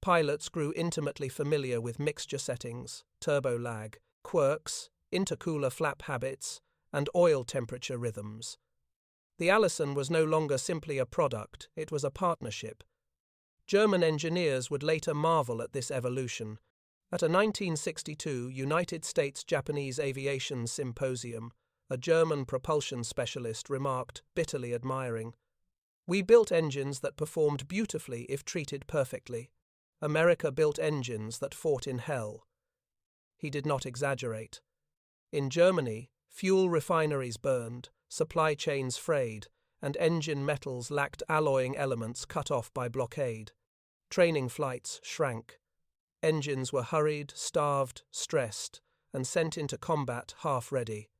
Pilots grew intimately familiar with mixture settings, turbo lag, quirks, intercooler flap habits, and oil temperature rhythms. The Allison was no longer simply a product, it was a partnership. German engineers would later marvel at this evolution. At a 1962 United States-Japanese Aviation Symposium, a German propulsion specialist remarked, bitterly admiring, "We built engines that performed beautifully if treated perfectly. America built engines that fought in hell." He did not exaggerate. In Germany, fuel refineries burned, supply chains frayed, and engine metals lacked alloying elements cut off by blockade. Training flights shrank. Engines were hurried, starved, stressed, and sent into combat half-ready.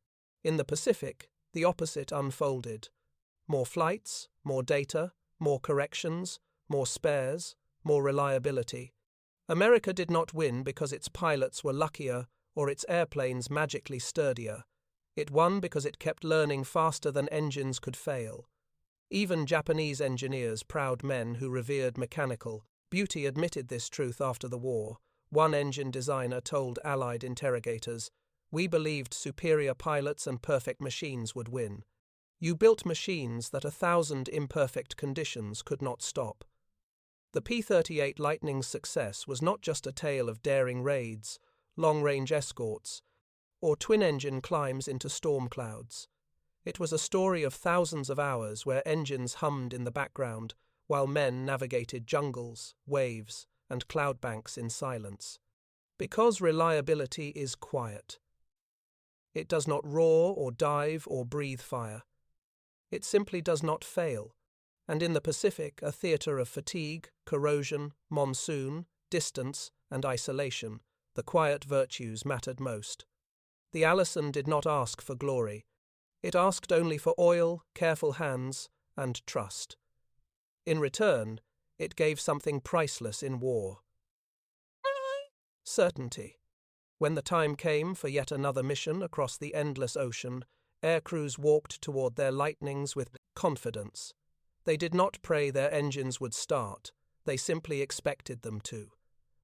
In the Pacific, the opposite unfolded. More flights, more data, more corrections, more spares, more reliability. America did not win because its pilots were luckier or its airplanes magically sturdier. It won because it kept learning faster than engines could fail. Even Japanese engineers, proud men who revered mechanical beauty, admitted this truth after the war. One engine designer told Allied interrogators, "We believed superior pilots and perfect machines would win. You built machines that 1,000 imperfect conditions could not stop." The P-38 Lightning's success was not just a tale of daring raids, long-range escorts, or twin-engine climbs into storm clouds. It was a story of thousands of hours where engines hummed in the background while men navigated jungles, waves, and cloud banks in silence. Because reliability is quiet. It does not roar or dive or breathe fire. It simply does not fail. And in the Pacific, a theater of fatigue, corrosion, monsoon, distance, and isolation, the quiet virtues mattered most. The Allison did not ask for glory. It asked only for oil, careful hands, and trust. In return, it gave something priceless in war. Certainty. When the time came for yet another mission across the endless ocean, aircrews walked toward their lightnings with confidence. They did not pray their engines would start, they simply expected them to.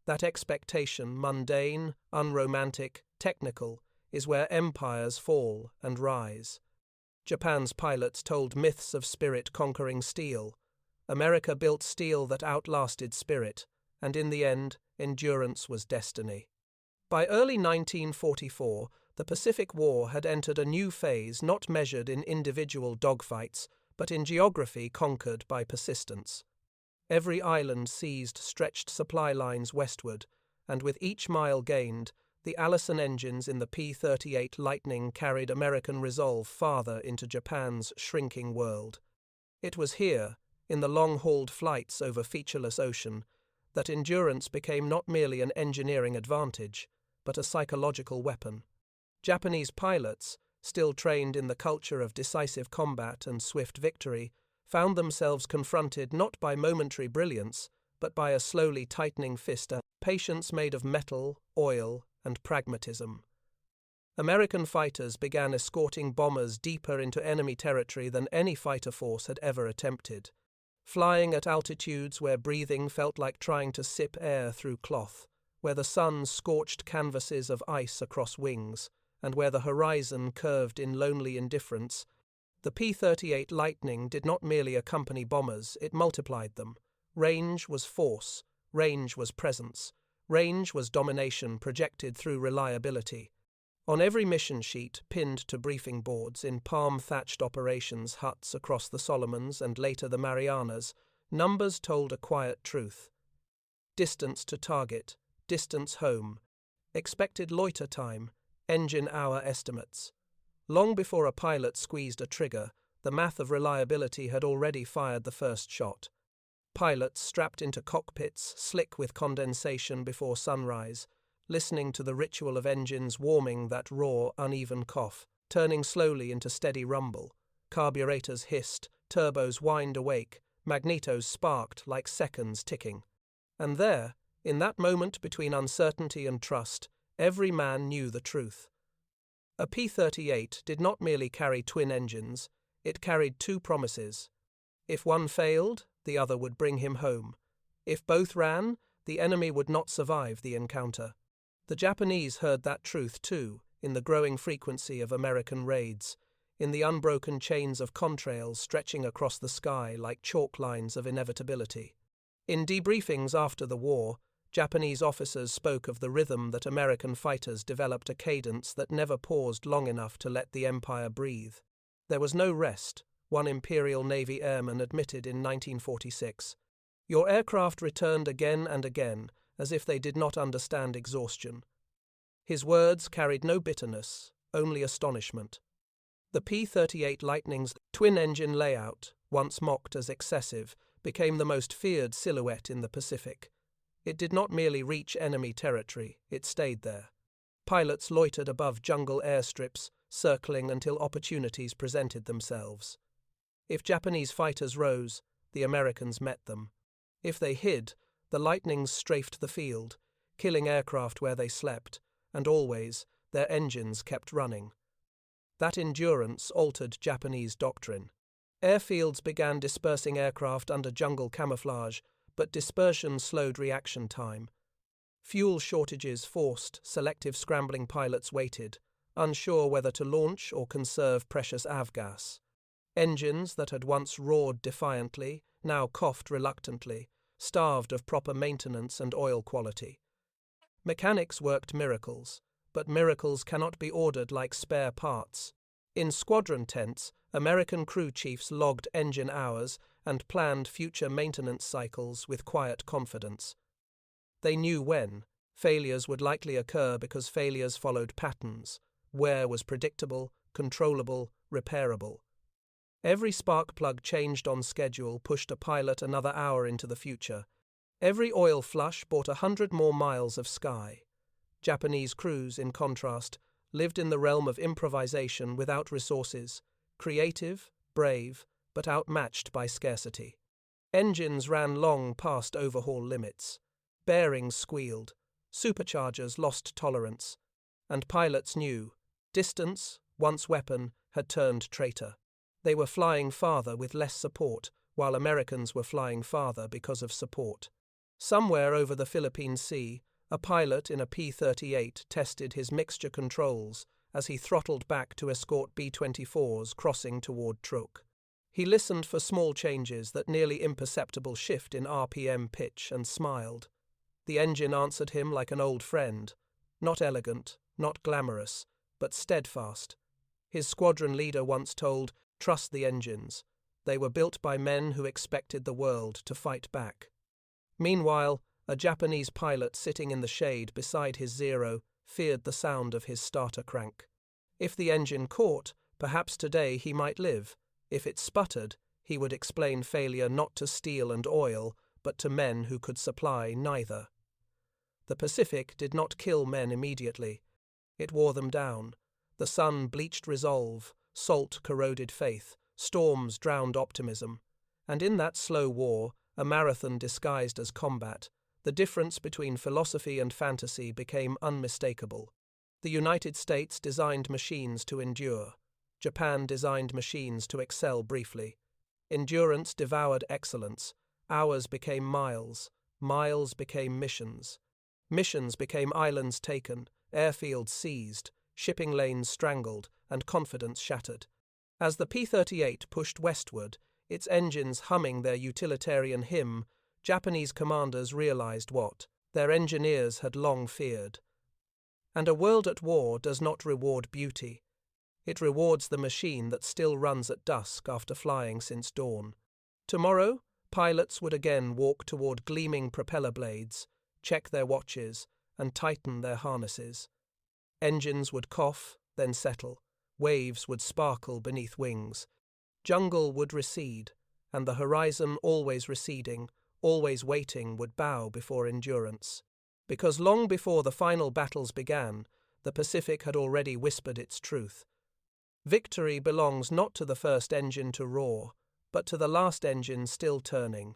That expectation, mundane, unromantic, technical, is where empires fall and rise. Japan's pilots told myths of spirit conquering steel. America built steel that outlasted spirit, and in the end, endurance was destiny. By early 1944, the Pacific War had entered a new phase not measured in individual dogfights, but in geography conquered by persistence. Every island seized stretched supply lines westward, and with each mile gained, the Allison engines in the P-38 Lightning carried American resolve farther into Japan's shrinking world. It was here, in the long-hauled flights over featureless ocean, that endurance became not merely an engineering advantage, but a psychological weapon. Japanese pilots, still trained in the culture of decisive combat and swift victory, found themselves confronted not by momentary brilliance, but by a slowly tightening fist, a patience made of metal, oil, and pragmatism. American fighters began escorting bombers deeper into enemy territory than any fighter force had ever attempted, flying at altitudes where breathing felt like trying to sip air through cloth, where the sun scorched canvases of ice across wings, and where the horizon curved in lonely indifference. The P-38 Lightning did not merely accompany bombers, it multiplied them. Range was force, range was presence, range was domination projected through reliability. On every mission sheet, pinned to briefing boards in palm-thatched operations huts across the Solomons and later the Marianas, numbers told a quiet truth. Distance to target, distance home, expected loiter time, engine hour estimates. Long before a pilot squeezed a trigger, the math of reliability had already fired the first shot. Pilots strapped into cockpits, slick with condensation before sunrise, listening to the ritual of engines warming that raw, uneven cough, turning slowly into steady rumble. Carburetors hissed, turbos whined awake, magnetos sparked like seconds ticking. And there, in that moment between uncertainty and trust, every man knew the truth. A P-38 did not merely carry twin engines, it carried two promises. If one failed, the other would bring him home. If both ran, the enemy would not survive the encounter. The Japanese heard that truth too, in the growing frequency of American raids, in the unbroken chains of contrails stretching across the sky like chalk lines of inevitability. In debriefings after the war, Japanese officers spoke of the rhythm that American fighters developed, a cadence that never paused long enough to let the empire breathe. There was no rest, one Imperial Navy airman admitted in 1946. Your aircraft returned again and again, as if they did not understand exhaustion. His words carried no bitterness, only astonishment. The P-38 Lightning's twin-engine layout, once mocked as excessive, became the most feared silhouette in the Pacific. It did not merely reach enemy territory, it stayed there. Pilots loitered above jungle airstrips, circling until opportunities presented themselves. If Japanese fighters rose, the Americans met them. If they hid, the Lightnings strafed the field, killing aircraft where they slept, and always, their engines kept running. That endurance altered Japanese doctrine. Airfields began dispersing aircraft under jungle camouflage, but dispersion slowed reaction time. Fuel shortages forced selective scrambling. Pilots waited, unsure whether to launch or conserve precious avgas. Engines that had once roared defiantly now coughed reluctantly, starved of proper maintenance and oil quality. Mechanics worked miracles, but miracles cannot be ordered like spare parts. In squadron tents, American crew chiefs logged engine hours and planned future maintenance cycles with quiet confidence. They knew when. Failures would likely occur because failures followed patterns. Wear was predictable, controllable, repairable. Every spark plug changed on schedule pushed a pilot another hour into the future. Every oil flush bought 100 more miles of sky. Japanese crews, in contrast, lived in the realm of improvisation without resources, creative, brave, but outmatched by scarcity. Engines ran long past overhaul limits. Bearings squealed. Superchargers lost tolerance. And pilots knew. Distance, once weapon, had turned traitor. They were flying farther with less support, while Americans were flying farther because of support. Somewhere over the Philippine Sea, a pilot in a P-38 tested his mixture controls as he throttled back to escort B-24s crossing toward Truk. He listened for small changes, that nearly imperceptible shift in RPM pitch, and smiled. The engine answered him like an old friend, not elegant, not glamorous, but steadfast. His squadron leader once told, "Trust the engines. They were built by men who expected the world to fight back." Meanwhile, a Japanese pilot sitting in the shade beside his Zero feared the sound of his starter crank. If the engine caught, perhaps today he might live. If it sputtered, he would explain failure not to steel and oil, but to men who could supply neither. The Pacific did not kill men immediately. It wore them down. The sun bleached resolve, salt corroded faith, storms drowned optimism. And in that slow war, a marathon disguised as combat, the difference between philosophy and fantasy became unmistakable. The United States designed machines to endure. Japan designed machines to excel briefly. Endurance devoured excellence. Hours became miles. Miles became missions. Missions became islands taken, airfields seized, shipping lanes strangled, and confidence shattered. As the P-38 pushed westward, its engines humming their utilitarian hymn, Japanese commanders realized what their engineers had long feared. And a world at war does not reward beauty. It rewards the machine that still runs at dusk after flying since dawn. Tomorrow, pilots would again walk toward gleaming propeller blades, check their watches, and tighten their harnesses. Engines would cough, then settle. Waves would sparkle beneath wings. Jungle would recede, and the horizon, always receding, always waiting, would bow before endurance. Because long before the final battles began, the Pacific had already whispered its truth. Victory belongs not to the first engine to roar, but to the last engine still turning.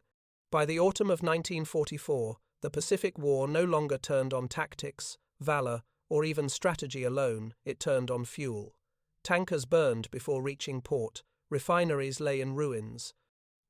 By the autumn of 1944, the Pacific War no longer turned on tactics, valor, or even strategy alone, it turned on fuel. Tankers burned before reaching port, refineries lay in ruins.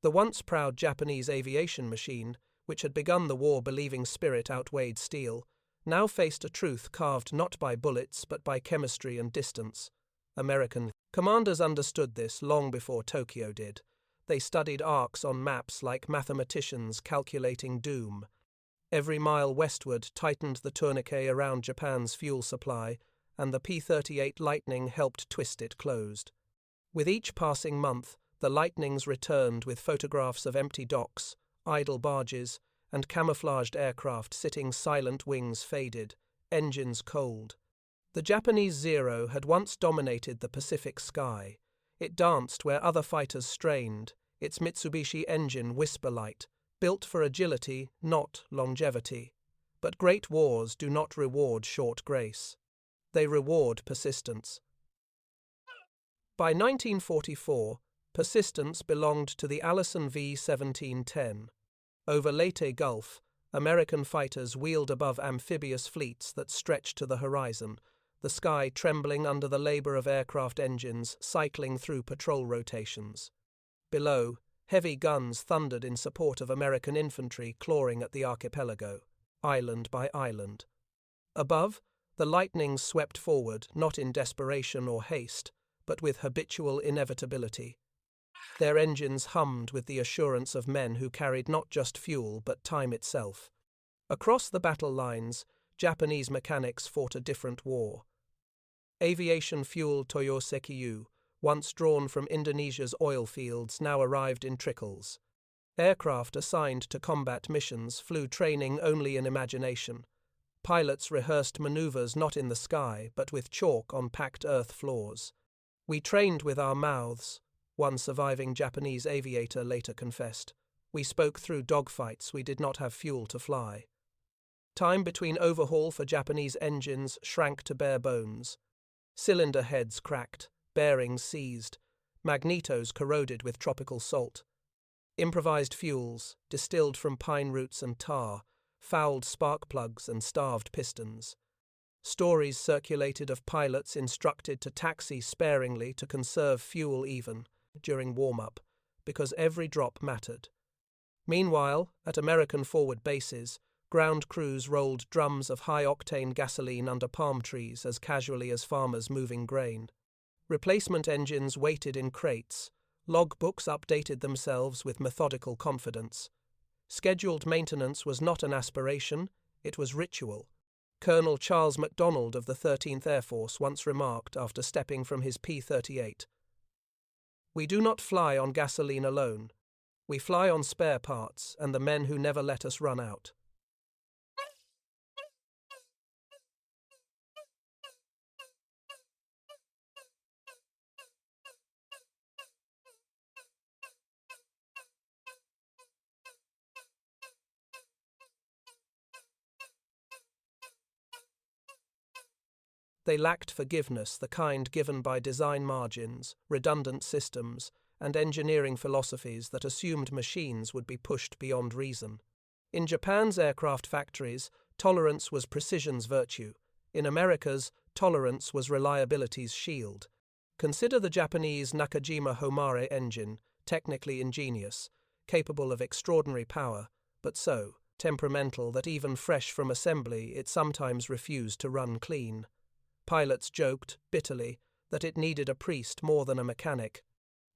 The once proud Japanese aviation machine, which had begun the war believing spirit outweighed steel, now faced a truth carved not by bullets but by chemistry and distance. American commanders understood this long before Tokyo did. They studied arcs on maps like mathematicians calculating doom. Every mile westward tightened the tourniquet around Japan's fuel supply, and the P-38 Lightning helped twist it closed. With each passing month, the Lightnings returned with photographs of empty docks, idle barges, and camouflaged aircraft sitting silent, wings faded, engines cold. The Japanese Zero had once dominated the Pacific sky. It danced where other fighters strained, its Mitsubishi engine whisper-light, built for agility, not longevity. But great wars do not reward short grace. They reward persistence. By 1944, persistence belonged to the Allison V-17-10. Over Leyte Gulf, American fighters wheeled above amphibious fleets that stretched to the horizon, the sky trembling under the labor of aircraft engines cycling through patrol rotations. Below, heavy guns thundered in support of American infantry clawing at the archipelago, island by island. Above, the Lightnings swept forward, not in desperation or haste, but with habitual inevitability. Their engines hummed with the assurance of men who carried not just fuel but time itself. Across the battle lines, Japanese mechanics fought a different war. Aviation fuel Toyo Sekiyu, once drawn from Indonesia's oil fields, now arrived in trickles. Aircraft assigned to combat missions flew training only in imagination. Pilots rehearsed maneuvers not in the sky, but with chalk on packed earth floors. "We trained with our mouths," one surviving Japanese aviator later confessed. "We spoke through dogfights, we did not have fuel to fly." Time between overhaul for Japanese engines shrank to bare bones. Cylinder heads cracked, bearings seized, magnetos corroded with tropical salt. Improvised fuels, distilled from pine roots and tar, fouled spark plugs and starved pistons. Stories circulated of pilots instructed to taxi sparingly to conserve fuel even during warm-up, because every drop mattered. Meanwhile, at American forward bases, ground crews rolled drums of high-octane gasoline under palm trees as casually as farmers moving grain. Replacement engines waited in crates. Logbooks updated themselves with methodical confidence. Scheduled maintenance was not an aspiration, it was ritual. Colonel Charles MacDonald of the 13th Air Force once remarked after stepping from his P-38, "We do not fly on gasoline alone. We fly on spare parts and the men who never let us run out." They lacked forgiveness, the kind given by design margins, redundant systems, and engineering philosophies that assumed machines would be pushed beyond reason. In Japan's aircraft factories, tolerance was precision's virtue. In America's, tolerance was reliability's shield. Consider the Japanese Nakajima Homare engine, technically ingenious, capable of extraordinary power, but so temperamental that even fresh from assembly it sometimes refused to run clean. Pilots joked, bitterly, that it needed a priest more than a mechanic.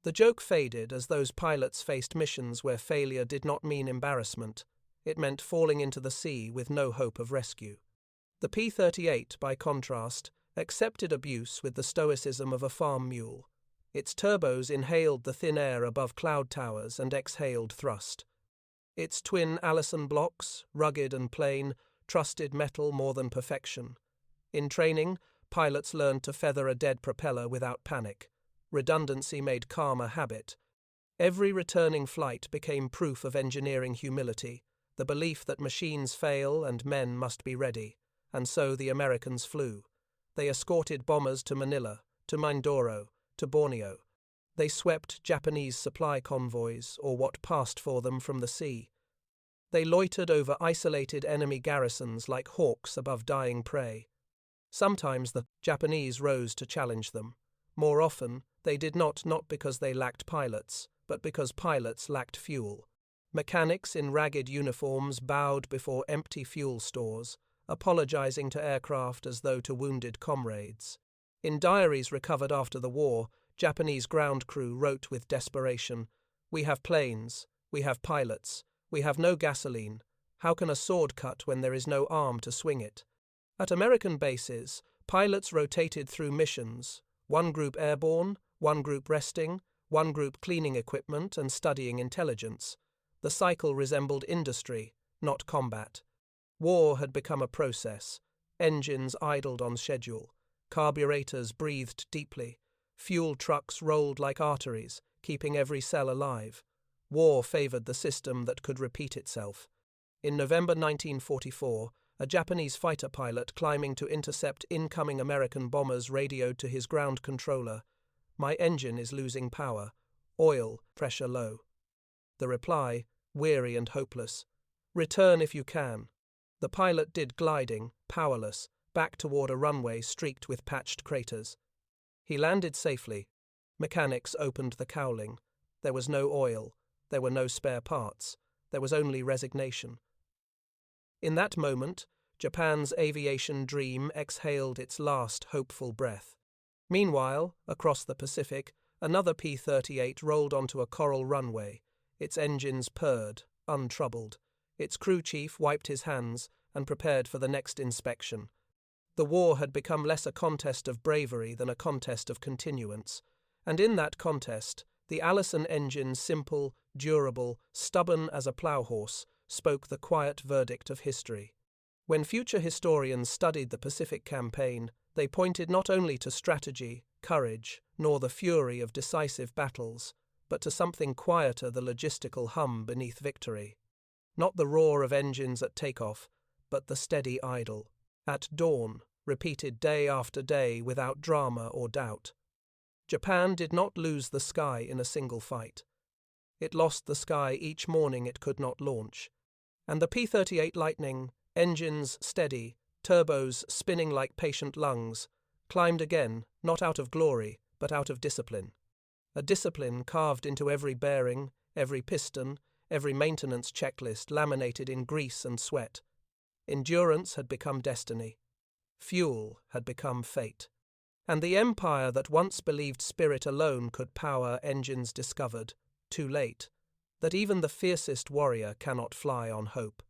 The joke faded as those pilots faced missions where failure did not mean embarrassment. It meant falling into the sea with no hope of rescue. The P-38, by contrast, accepted abuse with the stoicism of a farm mule. Its turbos inhaled the thin air above cloud towers and exhaled thrust. Its twin Allison blocks, rugged and plain, trusted metal more than perfection. In training, pilots learned to feather a dead propeller without panic. Redundancy made calm a habit. Every returning flight became proof of engineering humility, the belief that machines fail and men must be ready. And so the Americans flew. They escorted bombers to Manila, to Mindoro, to Borneo. They swept Japanese supply convoys, or what passed for them from the sea. They loitered over isolated enemy garrisons like hawks above dying prey. Sometimes the Japanese rose to challenge them. More often, they did not because they lacked pilots, but because pilots lacked fuel. Mechanics in ragged uniforms bowed before empty fuel stores, apologizing to aircraft as though to wounded comrades. In diaries recovered after the war, Japanese ground crew wrote with desperation, "We have planes, we have pilots, we have no gasoline. How can a sword cut when there is no arm to swing it?" At American bases, pilots rotated through missions, one group airborne, one group resting, one group cleaning equipment and studying intelligence. The cycle resembled industry, not combat. War had become a process. Engines idled on schedule. Carburetors breathed deeply. Fuel trucks rolled like arteries, keeping every cell alive. War favored the system that could repeat itself. In November 1944, a Japanese fighter pilot climbing to intercept incoming American bombers radioed to his ground controller, "My engine is losing power. Oil, pressure low." The reply, weary and hopeless, "Return if you can." The pilot did gliding, powerless, back toward a runway streaked with patched craters. He landed safely. Mechanics opened the cowling. There was no oil. There were no spare parts. There was only resignation. In that moment, Japan's aviation dream exhaled its last hopeful breath. Meanwhile, across the Pacific, another P-38 rolled onto a coral runway. Its engines purred, untroubled. Its crew chief wiped his hands and prepared for the next inspection. The war had become less a contest of bravery than a contest of continuance, and in that contest, the Allison engine, simple, durable, stubborn as a plough horse, spoke the quiet verdict of history. When future historians studied the Pacific Campaign, they pointed not only to strategy, courage, nor the fury of decisive battles, but to something quieter, the logistical hum beneath victory. Not the roar of engines at takeoff, but the steady idle. At dawn, repeated day after day without drama or doubt. Japan did not lose the sky in a single fight. It lost the sky each morning it could not launch. And the P-38 Lightning, engines steady, turbos spinning like patient lungs, climbed again, not out of glory, but out of discipline. A discipline carved into every bearing, every piston, every maintenance checklist laminated in grease and sweat. Endurance had become destiny. Fuel had become fate. And the empire that once believed spirit alone could power engines discovered, too late, that even the fiercest warrior cannot fly on hope.